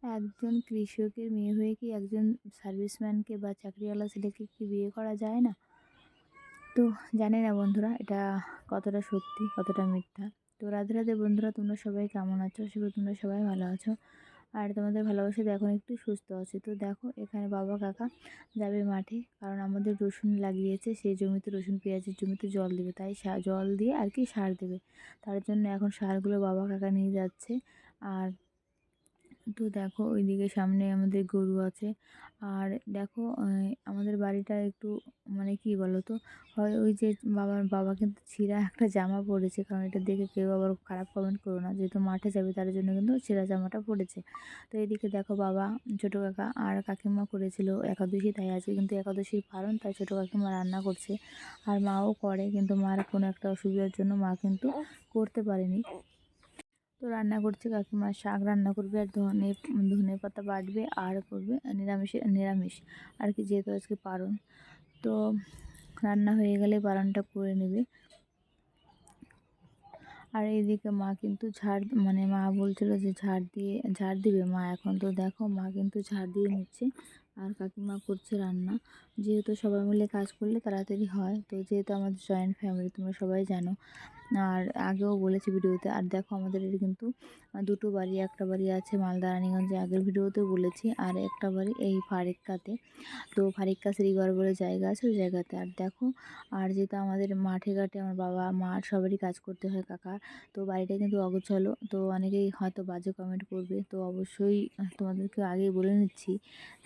একজন কৃষকের মেয়ে হয়ে কি একজন সার্ভিসম্যানকে বা চাকরিওয়ালা ছেলেকে কি বিয়ে করা যায় না? তো জানি না বন্ধুরা, এটা কতটা সত্যি কতটা মিথ্যা। তো রাধে রাধে বন্ধুরা, তোমরা সবাই কেমন আছো? আশা করি তোমরা সবাই ভালো আছো। আর তোমাদের ভালোবাসাতে এখন একটু সুস্থ আছি। তো দেখো, এখানে বাবা কাকা যাবে মাঠে, কারণ আমাদের রসুন লাগিয়েছে, সেই জমিতে রসুন পেঁয়াজের জমিতে জল দেবে, তাই জল দিয়ে আর কি সার দেবে। তার জন্য এখন সারগুলো বাবা কাকা নিয়ে যাচ্ছে। আর তো দেখো, ওইদিকে সামনে আমাদের গরু আছে। আর দেখো, আমাদের বাড়িটা একটু মানে কি বলো তো, হয় ওই যে বাবা কিন্তু ছিঁড়া একটা জামা পরেছে, কারণ এটা দেখে কেউ আবার খারাপ কমেন্ট করো না, যেহেতু মাঠে যাবে তার জন্য কিন্তু ছেঁড়া জামাটা পরেছে। তো এদিকে দেখো, বাবা, ছোটো কাকা আর কাকিমা করেছিল একাদশী, তাই আজকে কিন্তু একাদশীর পালন, তাই ছোটো কাকিমা রান্না করছে। আর মাও করে, কিন্তু মার কোনো একটা অসুবিধার জন্য মা কিন্তু করতে পারেনি। তো রান্না করছে কাকিমা, শাক রান্না করবে আর ধনে পাতা বাটবে আর করবে নিরামিষ আর কি, যেহেতু আজকে পারণ। তো রান্না হয়ে গেলে পালনটা করে নেবে। আর এইদিকে মা কিন্তু মা বলছিল যে ঝাড় দিবে মা এখন। তো দেখো, মা কিন্তু ঝাড় দিয়ে নিচ্ছে আর কাকিমা করছে রান্না। যেহেতু সবাই মিলে কাজ করলে তাড়াতাড়ি হয়, তো যেহেতু আমাদের জয়েন্ট ফ্যামিলি তোমরা সবাই জানো, আর আগেও বলেছি ভিডিওতে। আর দেখো, আমাদের এটা কিন্তু দুটো বাড়ি, একটা বাড়ি আছে মালদা রানীগঞ্জে, আগের ভিডিওতেও বলেছি, আর একটা বাড়ি এই ফারিক্কাতে। তো ফারিক্কা শ্রীগড় বলে জায়গা আছে, ওই জায়গাতে। আর দেখো, আর যেহেতু আমাদের মাঠে ঘাটে আমার বাবা মা সবারই কাজ করতে হয় কাকা, তো বাড়িটা কিন্তু অগোছালো। তো অনেকেই হয়তো বাজে কমেন্ট করবে, তো অবশ্যই তোমাদেরকে আগেই বলে নিচ্ছি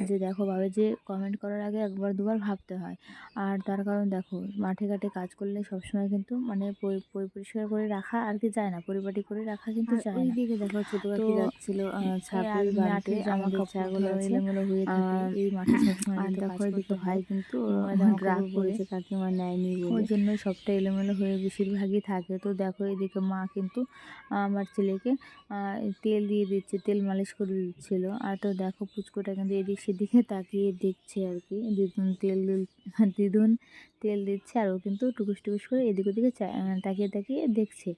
যে দেখো, ভাবে যে কমেন্ট করার আগে একবার দুবার ভাবতে হয়। আর তার কারণ দেখো, মাঠে ঘাটে কাজ করলে সবসময় কিন্তু মানে পরিষ্কার করে রাখা আর কি যায় না, পরিপাটি করে রাখা কিন্তু যায় না। ওইদিকে দেখো ছোট কাকি যাচ্ছিল ছাগল বাঁধতে, আমাদের ছাগল আছে। এলোমেলো হয়ে থাকে এই মাঠে সবসময়, আর যেহেতু দেখো কাজ এদিকে করতে ভাই হয় কিন্তু রাগ কাপড় করে, পরেছে কাকিমা নেয়নি ওই বলে। জন্যই সবটা এলোমেলো হয়ে বেশিরভাগই থাকে। তো দেখো, এদিকে মা কিন্তু আমার ছেলেকে তেল দিয়ে দিচ্ছে, তেল মালিশ করে দিচ্ছিল। আর তো দেখো, পুচকোটা কিন্তু এদিক সেদিকে তাকিয়ে দেখছে আর কি, দিদুন তেল দিচ্ছে আর ও কিন্তু টুকুস টুকুস করে এদিক ওদিকে তাকিয়ে তাকিয়ে দেখছে।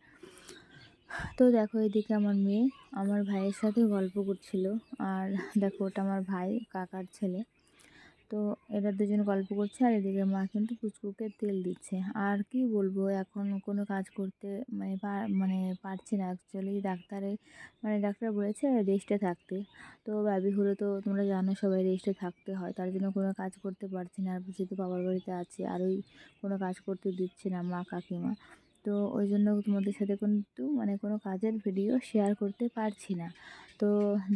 তো দেখো, এদিকে আমার মেয়ে আমার ভাইয়ের সাথে গল্প করছিল। আর দেখো, ওটা আমার ভাই কাকার ছেলে। তো এরা দুজন গল্প করছে, আর এদিকে মা কিন্তু পুচকুকে তেল দিচ্ছে। আর কি বলবো, এখন কোনো কাজ করতে মানে পারছি না অ্যাকচুয়ালি। ডাক্তার বলেছে রেস্টে থাকতে। তো বেবি হলে তো তোমরা জানো সবাই রেস্টে থাকতে হয়, তার জন্য কোনো কাজ করতে পারছি না। আর যেহেতু বাবার বাড়িতে আছি, আর ওই কোনো কাজ করতে দিচ্ছে না মা কাকিমা, তো ওই জন্য তোমাদের সাথে কিন্তু মানে কোনো কাজের ভিডিও শেয়ার করতে পারছি না। তো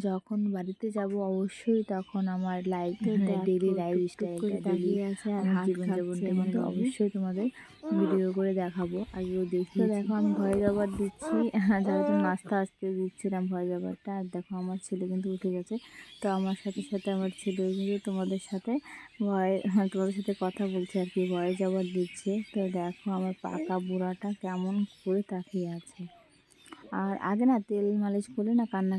যখন বাড়িতে যাব অবশ্যই তখন আমার ডেইলি লাইফস্টাইলটা, ডেইলি আছে আর আমার হাত কাঁপছে জীবনযাপনটা আমার কিন্তু বেবি। অবশ্যই তোমাদের ভিডিও করে দেখাবো, আগেও তো দেখিয়েছি। দেখো, আমি ভয় জবাব দিচ্ছি, যার জন্য নাস্তা আসতে দিচ্ছিলাম ভয় জবাবটা। আর দেখো, আমার ছেলে কিন্তু উঠে গেছে। তো আমার সাথে সাথে আমার ছেলে কিন্তু তোমাদের সাথে তোমাদের সাথে কথা বলছে আর কি, ভয় জবাব দিচ্ছে। তো দেখো, আমার পাকা বুড়াটা কেমন করে তাকিয়ে আছে। আর আগে না তেল মালিশ করলে না কান্না